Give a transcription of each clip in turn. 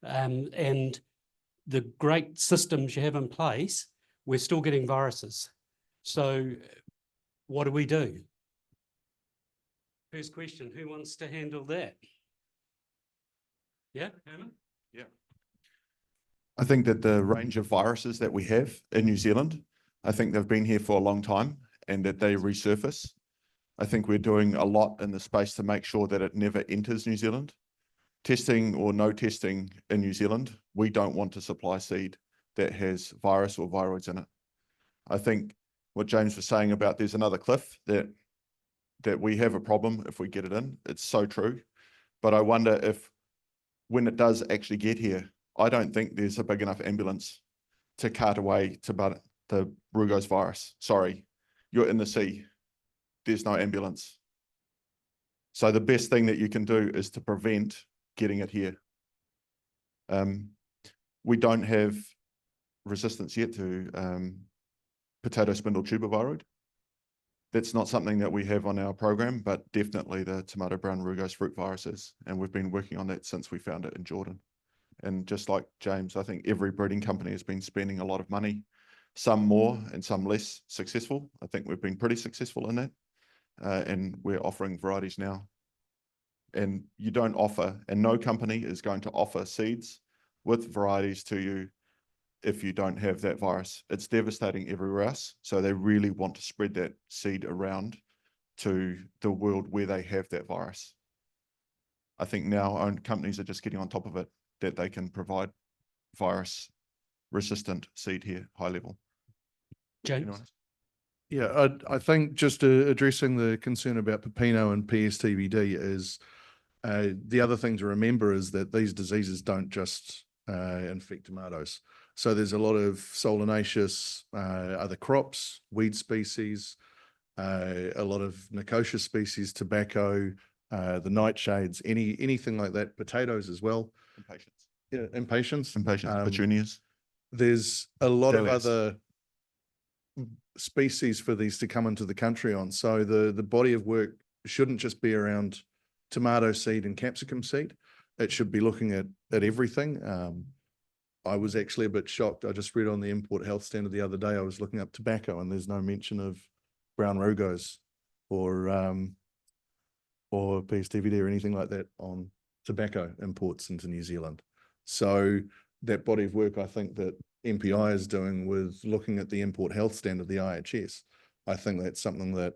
and the great systems you have in place, we're still getting viruses. So what do we do? First question, who wants to handle that? Yeah, Herman? Yeah. I think that the range of viruses that we have in New Zealand, I think they've been here for a long time and that they resurface. I think we're doing a lot in the space to make sure that it never enters New Zealand. Testing or no testing in New Zealand, we don't want to supply seed that has virus or viroids in it. I think what James was saying about there's another cliff that we have a problem if we get it in. It's so true. But I wonder if when it does actually get here, I don't think there's a big enough ambulance to cart away the Rugose virus. Sorry, you're in the sea. There's no ambulance. So the best thing that you can do is to prevent getting it here. We don't have resistance yet to potato spindle tuber viroid. That's not something that we have on our program, but definitely the tomato brown rugose fruit viruses. And we've been working on that since we found it in Jordan. And just like James, I think every breeding company has been spending a lot of money, some more and some less successful. I think we've been pretty successful in that. And we're offering varieties now. And you don't offer, and no company is going to offer seeds with varieties to you if you don't have that virus. It's devastating everywhere else. So they really want to spread that seed around to the world where they have that virus. I think now own companies are just getting on top of it, that they can provide virus resistant seed here, high level. James? Yeah, I think just addressing the concern about Pepino and PSTBD is the other thing to remember is that these diseases don't just infect tomatoes. So there's a lot of solanaceous other crops, weed species, a lot of Nicotia species, tobacco, the nightshades, anything like that, potatoes as well. Impatiens. Yeah, impatiens. Petunias. There's a lot of other species for these to come into the country on. So the body of work shouldn't just be around tomato seed and capsicum seed. It should be looking at everything. I was actually a bit shocked. I just read on the import health standard the other day, I was looking up tobacco and there's no mention of brown rugose or PSTVD or anything like that on tobacco imports into New Zealand. So that body of work I think that MPI is doing with looking at the import health standard, the IHS, I think that's something that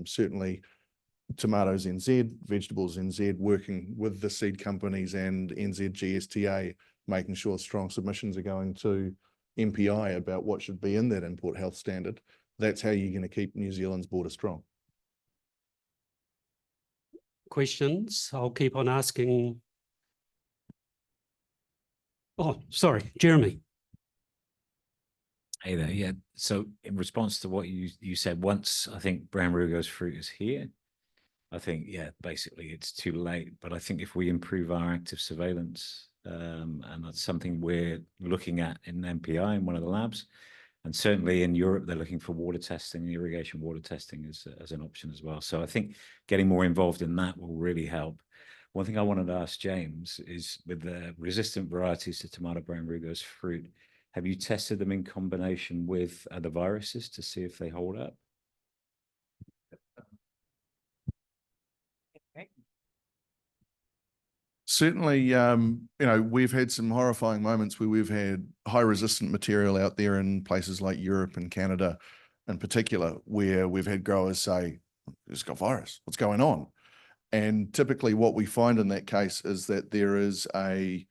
certainly TomatoesNZ, VegetablesNZ, working with the seed companies and NZ GSTA, making sure strong submissions are going to MPI about what should be in that import health standard. That's how you're going to keep New Zealand's border strong. Questions? I'll keep on asking. Oh, sorry, Jeremy. Hey there, yeah. So in response to what you said, once I think brown rugose fruit is here, I think, yeah, basically it's too late. But I think if we improve our active surveillance, and that's something we're looking at in MPI in one of the labs, and certainly in Europe, they're looking for water testing, irrigation water testing as an option as well. So I think getting more involved in that will really help. One thing I wanted to ask James is with the resistant varieties to tomato brown rugose fruit, have you tested them in combination with other viruses to see if they hold up? Certainly, we've had some horrifying moments where we've had high resistant material out there in places like Europe and Canada in particular, where we've had growers say, it's got virus, what's going on? And typically what we find in that case is that there is it's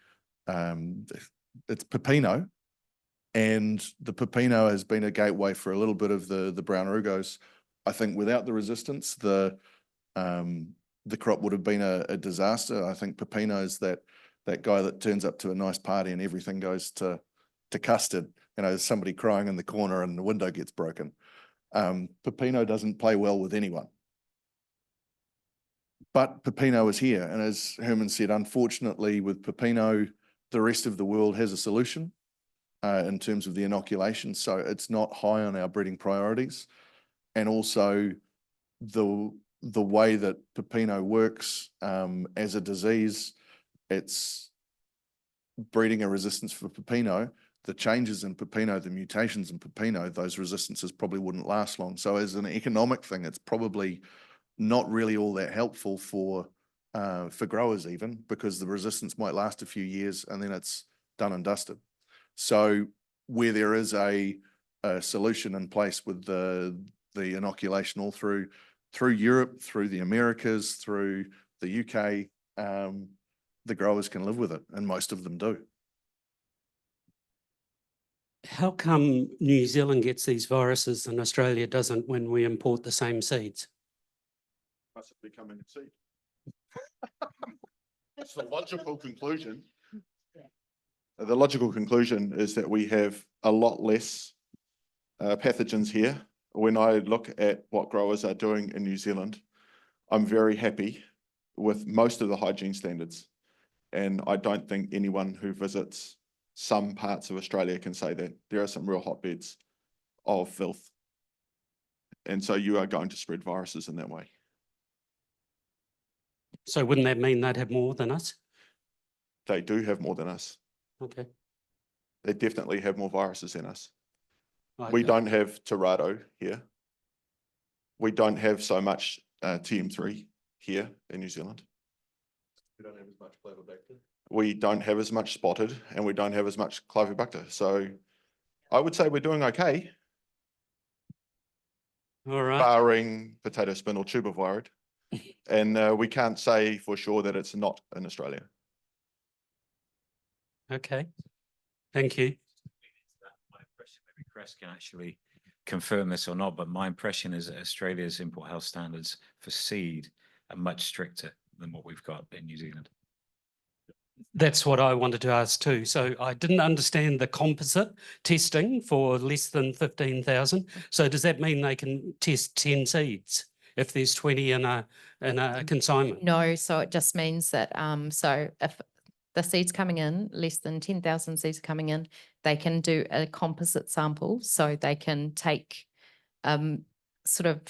Pepino, and the Pepino has been a gateway for a little bit of the brown rugose. I think without the resistance, the crop would have been a disaster. I think Pepino is that guy that turns up to a nice party and everything goes to custard. There's somebody crying in the corner and the window gets broken. Pepino doesn't play well with anyone. But Pepino is here. And as Herman said, unfortunately with Pepino, the rest of the world has a solution in terms of the inoculation. So it's not high on our breeding priorities. And also the way that Pepino works as a disease, it's breeding a resistance for pepino, the changes in pepino, the mutations in pepino, those resistances probably wouldn't last long. So as an economic thing, it's probably not really all that helpful for growers even, because the resistance might last a few years and then it's done and dusted. So where there is a solution in place with the inoculation all through Europe, through the Americas, through the UK, the growers can live with it, and most of them do. How come New Zealand gets these viruses and Australia doesn't when we import the same seeds? Must have become in seed. That's the logical conclusion. The logical conclusion is that we have a lot less pathogens here. When I look at what growers are doing in New Zealand, I'm very happy with most of the hygiene standards. And I don't think anyone who visits some parts of Australia can say that. There are some real hotbeds of filth. And so you are going to spread viruses in that way. So wouldn't that mean they'd have more than us? They do have more than us. Okay. They definitely have more viruses than us. Right. We don't have Torado here. We don't have so much TM3 here in New Zealand. We don't have as much Clavibacter. We don't have as much spotted, and we don't have as much Clavibacter. So I would say we're doing okay, All right. barring potato spindle tubervirus. And we can't say for sure that it's not in Australia. Okay. Thank you. My impression, maybe Chris can actually confirm this or not, but my impression is that Australia's import health standards for seed are much stricter than what we've got in New Zealand. That's what I wanted to ask too. So I didn't understand the composite testing for less than 15,000. So does that mean they can test 10 seeds if there's 20 in a consignment? No, so it just means that, so if the seeds coming in, less than 10,000 seeds coming in, they can do a composite sample. So they can take sort of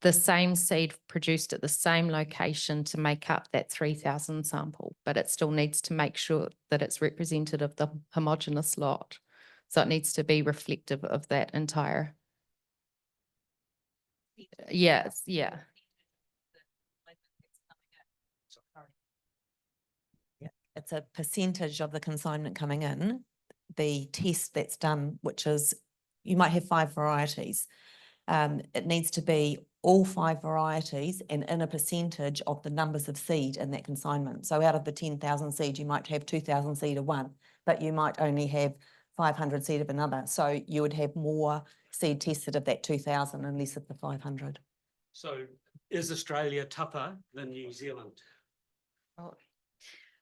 the same seed produced at the same location to make up that 3,000 sample, but it still needs to make sure that it's representative of the homogeneous lot. So it needs to be reflective of that entire. Yes, yeah. It's a percentage of the consignment coming in, the test that's done, which is, you might have 5 varieties. It needs to be all 5 varieties and in a percentage of the numbers of seed in that consignment. So out of the 10,000 seed, you might have 2,000 seed of one, but you might only have 500 seed of another. So you would have more seed tested of that 2,000 and less of the 500. So is Australia tougher than New Zealand?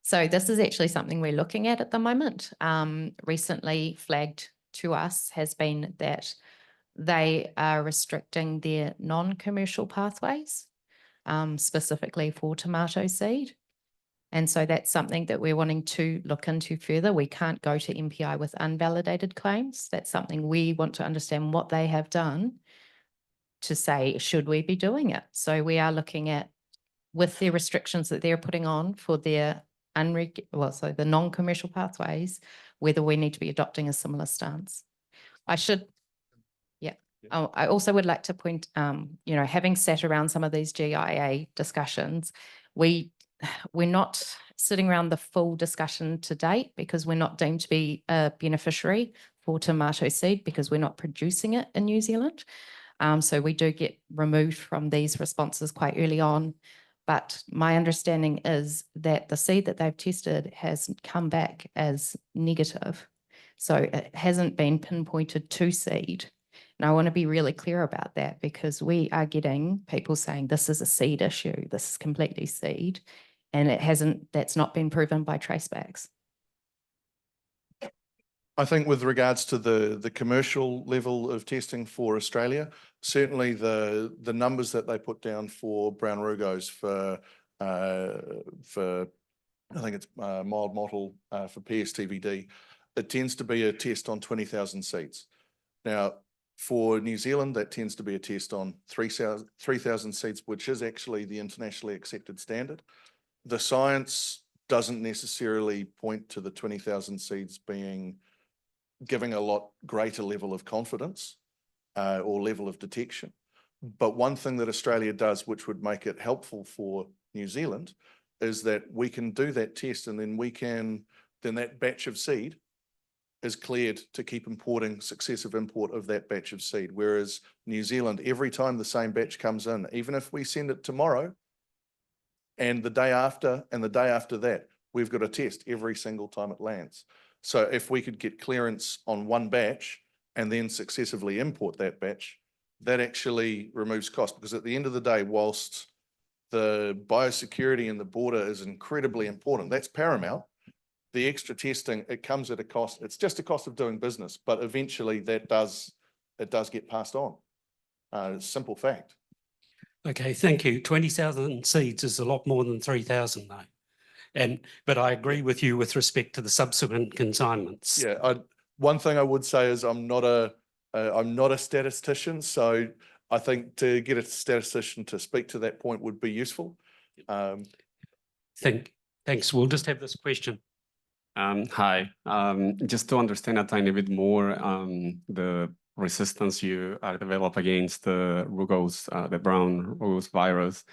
So this is actually something we're looking at the moment. Recently flagged to us has been that they are restricting their non-commercial pathways, specifically for tomato seed. And so that's something that we're wanting to look into further. We can't go to MPI with unvalidated claims. That's something we want to understand what they have done to say, should we be doing it? So we are looking at, with the restrictions that they're putting on for their so the non-commercial pathways, whether we need to be adopting a similar stance. Oh, I also would like to point, having sat around some of these GIA discussions, we're not sitting around the full discussion to date because we're not deemed to be a beneficiary for tomato seed because we're not producing it in New Zealand. So we do get removed from these responses quite early on. But my understanding is that the seed that they've tested has come back as negative. So it hasn't been pinpointed to seed. And I want to be really clear about that because we are getting people saying this is a seed issue, this is completely seed, and that's not been proven by tracebacks. I think with regards to the commercial level of testing for Australia, certainly the numbers that they put down for brown rugose for I think it's mild mottle for PSTVD, it tends to be a test on 20,000 seeds. Now, for New Zealand, that tends to be a test on 3,000 seeds, which is actually the internationally accepted standard. The science doesn't necessarily point to the 20,000 seeds giving a lot greater level of confidence or level of detection. But one thing that Australia does, which would make it helpful for New Zealand, is that we can do that test, and then that batch of seed is cleared to keep importing successive import of that batch of seed. Whereas New Zealand, every time the same batch comes in, even if we send it tomorrow and the day after and the day after that, we've got a test every single time it lands. So if we could get clearance on one batch and then successively import that batch, that actually removes cost, because at the end of the day, whilst the biosecurity and the border is incredibly important, that's paramount. The extra testing, it comes at a cost. It's just a cost of doing business, but eventually it does get passed on. It's a simple fact. Okay, thank you. 20,000 seeds is a lot more than 3,000 though. But I agree with you with respect to the subsequent consignments. Yeah, one thing I would say is I'm not a statistician, so I think to get a statistician to speak to that point would be useful. Thanks. We'll just have this question. Hi, just to understand a tiny bit more the resistance you are developed against the rugose, the brown rugose virus.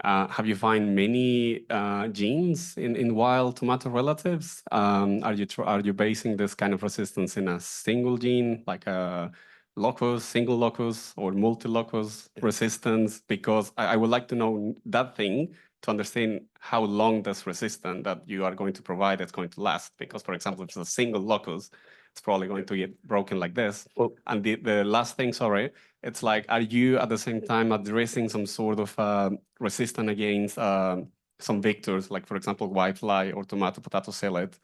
Have you find many genes in wild tomato relatives? Are you basing this kind of resistance in a single gene, like a locus, single locus, or multi-locus resistance? Because I would like to know that thing to understand how long this resistance that you are going to provide is going to last. Because, for example, if it's a single locus, it's probably going to get broken like this. Well, and the last thing, sorry, it's like, are you at the same time addressing some sort of resistance against some vectors, like, for example, whitefly or potato salad?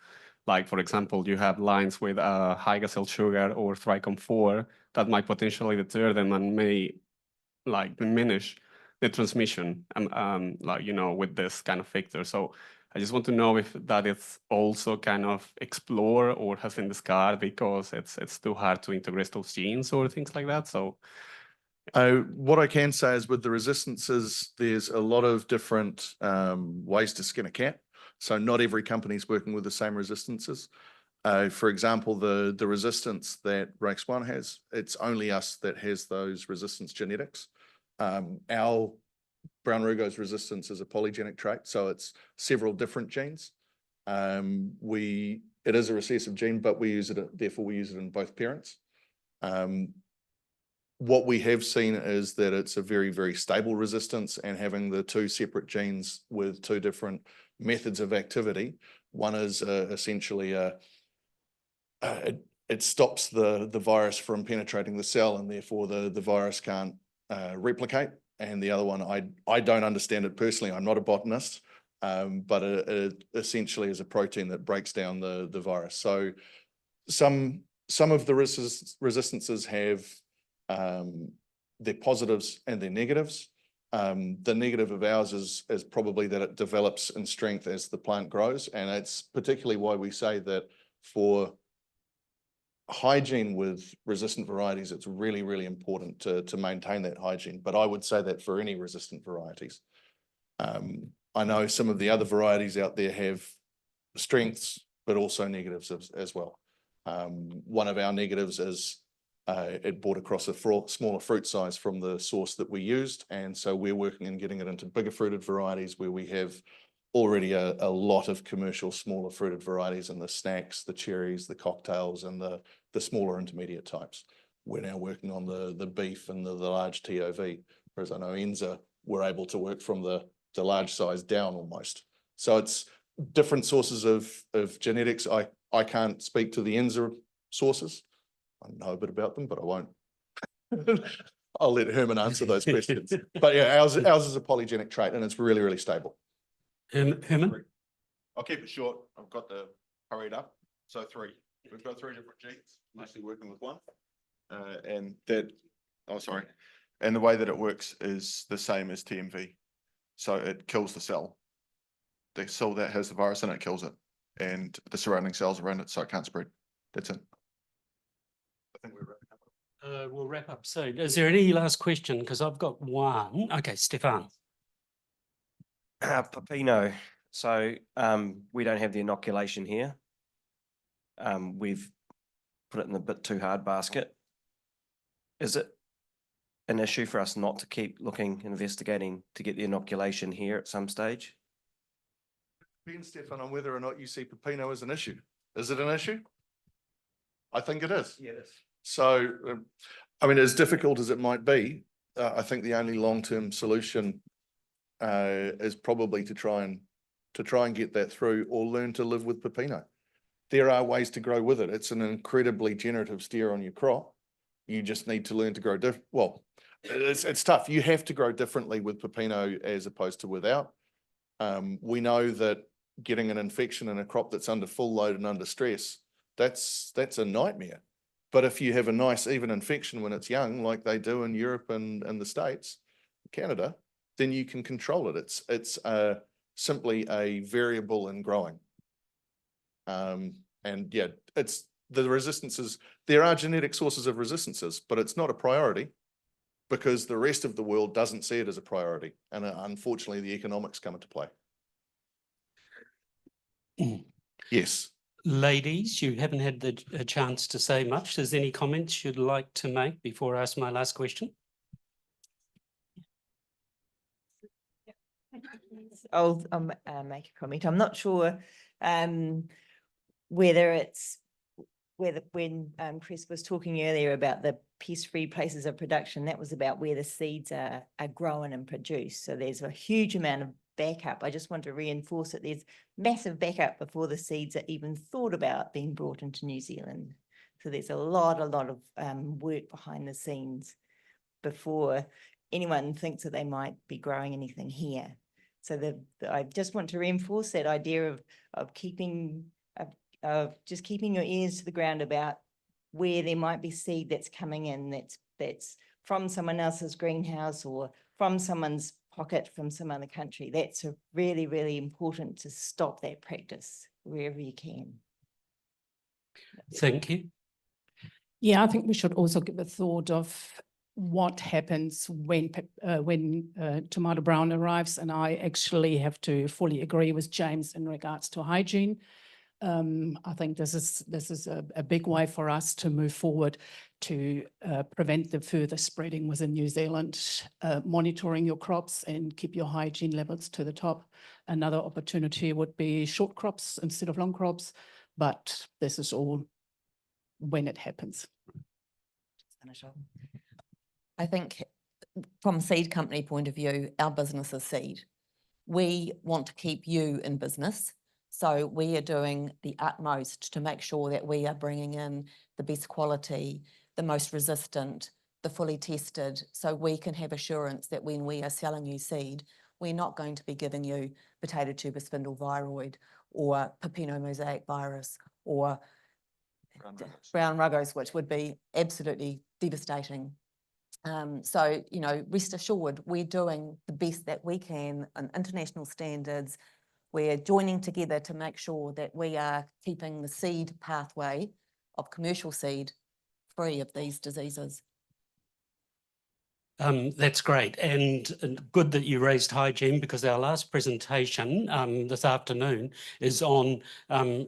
Like, for example, you have lines with high glycerol sugar or trichome 4 that might potentially deter them and may like diminish the transmission like, you know, with this kind of vector. So I just want to know if that is also kind of explored or has been discarded because it's too hard to integrate those genes or things like that. So what I can say is with the resistances, there's a lot of different ways to skin a cat. So not every company is working with the same resistances. For example, the resistance that Race 1 has, it's only us that has those resistance genetics. Our brown rugose resistance is a polygenic trait, so it's several different genes. It is a recessive gene, but therefore we use it in both parents. What we have seen is that it's a very, very stable resistance, and having the two separate genes with two different methods of activity, one is essentially it stops the virus from penetrating the cell, and therefore the virus can't replicate. And the other one, I don't understand it personally. I'm not a botanist, but it essentially is a protein that breaks down the virus. So some of the resistances have their positives and their negatives. The negative of ours is probably that it develops in strength as the plant grows, and it's particularly why we say that for hygiene with resistant varieties, it's really, really important to maintain that hygiene. But I would say that for any resistant varieties. I know some of the other varieties out there have strengths, but also negatives as well. One of our negatives is it brought across a smaller fruit size from the source that we used. And so we're working on getting it into bigger fruited varieties where we have already a lot of commercial smaller fruited varieties in the snacks, the cherries, the cocktails, and the smaller intermediate types. We're now working on the beef and the large TOV, whereas I know NZ were able to work from the large size down almost. So it's different sources of genetics. I can't speak to the NZ sources. I know a bit about them, but I won't. I'll let Herman answer those questions. But yeah, ours is a polygenic trait, and it's really, really stable. Herman? I'll keep it short. I've got the hurried up. So we've got 3 different genes, mostly working with one. And the way that it works is the same as TMV. So it kills the cell. The cell that has the virus in it kills it, and the surrounding cells around it, so it can't spread. That's it. I think we're wrapping up. We'll wrap up soon. Is there any last question? Because I've got one. Okay, Stefan. Papino, So we don't have the inoculation here. We've put it in the bit too hard basket. Is it an issue for us not to keep looking, investigating to get the inoculation here at some stage? Depends, Stefan, on whether or not you see Pepino as an issue. Is it an issue? I think it is. Yeah, it is. So, I mean, as difficult as it might be, I think the only long-term solution is probably to try and get that through, or learn to live with Pepino. There are ways to grow with it. It's an incredibly generative steer on your crop. You just need to learn to grow well, it's tough. You have to grow differently with Pepino as opposed to without. We know that getting an infection in a crop that's under full load and under stress, that's a nightmare. But if you have a nice even infection when it's young, like they do in Europe and the States, Canada, then you can control it. It's simply a variable in growing. And yeah, it's the resistances. There are genetic sources of resistances, but it's not a priority because the rest of the world doesn't see it as a priority. And unfortunately, the economics come into play. Yes. Ladies, you haven't had a chance to say much. Is there any comments you'd like to make before I ask my last question? I'll make a comment. I'm not sure whether it's when Chris was talking earlier about the pest-free places of production, that was about where the seeds are grown and produced. So there's a huge amount of backup. I just want to reinforce that there's massive backup before the seeds are even thought about being brought into New Zealand. So there's a lot of work behind the scenes before anyone thinks that they might be growing anything here. So I just want to reinforce that idea of just keeping your ears to the ground about where there might be seed that's coming in that's from someone else's greenhouse or from someone's pocket from some other country. That's really, really important to stop that practice wherever you can. Thank you. Yeah, I think we should also give a thought of what happens when tomato brown arrives, and I actually have to fully agree with James in regards to hygiene. I think this is a big way for us to move forward to prevent the further spreading within New Zealand, monitoring your crops and keep your hygiene levels to the top. Another opportunity would be short crops instead of long crops, but this is all when it happens. I think from a seed company point of view, our business is seed. We want to keep you in business. So we are doing the utmost to make sure that we are bringing in the best quality, the most resistant, the fully tested, so we can have assurance that when we are selling you seed, we're not going to be giving you potato tuber spindle viroid or Pepino mosaic virus or brown ruggos, which would be absolutely devastating. So, you know, rest assured, we're doing the best that we can on international standards. We're joining together to make sure that we are keeping the seed pathway of commercial seed free of these diseases. That's great, and good that you raised hygiene, because our last presentation this afternoon is on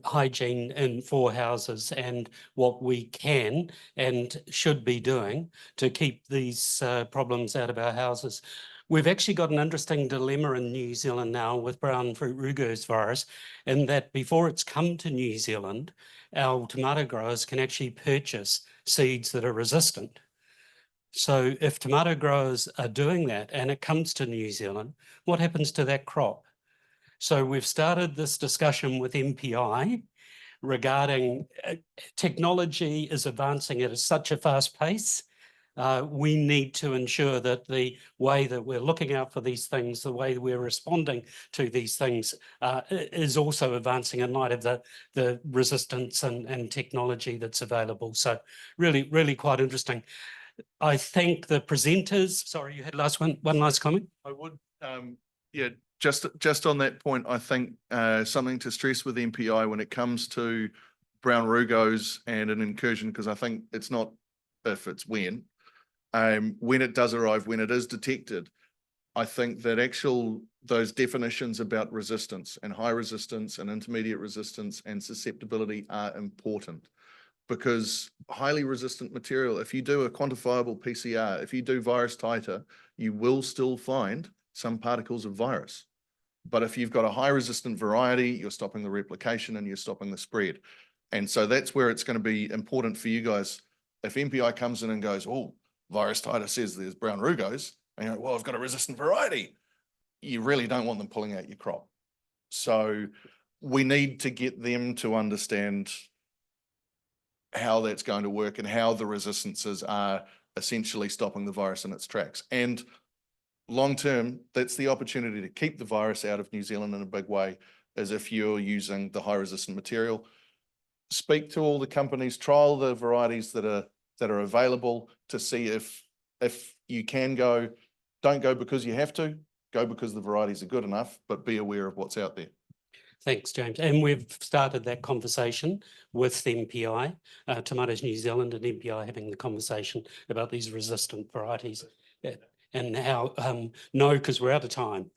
hygiene in houses and what we can and should be doing to keep these problems out of our houses. We've actually got an interesting dilemma in New Zealand now with brown fruit rugose virus, in that before it's come to New Zealand, our tomato growers can actually purchase seeds that are resistant. So if tomato growers are doing that and it comes to New Zealand, what happens to that crop? So we've started this discussion with MPI regarding technology is advancing at such a fast pace. We need to ensure that the way that we're looking out for these things, the way we're responding to these things is also advancing in light of the resistance and technology that's available. So really, really quite interesting. I thank the presenters. Sorry, you had one last comment? I would, yeah, just on that point, I think something to stress with MPI when it comes to brown rugose and an incursion, because I think it's not if, it's when it does arrive, when it is detected, I think that those definitions about resistance and high resistance and intermediate resistance and susceptibility are important, because highly resistant material, if you do a quantifiable PCR, if you do virus titer, you will still find some particles of virus. But if you've got a high resistant variety, you're stopping the replication and you're stopping the spread. And so that's where it's going to be important for you guys. If MPI comes in and goes, oh, virus titer says there's brown rugose, and you're like, well, I've got a resistant variety, you really don't want them pulling out your crop. So we need to get them to understand how that's going to work and how the resistances are essentially stopping the virus in its tracks. And long term, that's the opportunity to keep the virus out of New Zealand in a big way, as if you're using the high resistant material. Speak to all the companies, trial the varieties that are available to see if you can go. Don't go because you have to, go because the varieties are good enough, but be aware of what's out there. Thanks, James. And we've started that conversation with MPI, Tomatoes New Zealand and MPI having the conversation about these resistant varieties. And how, no, because we're out of time.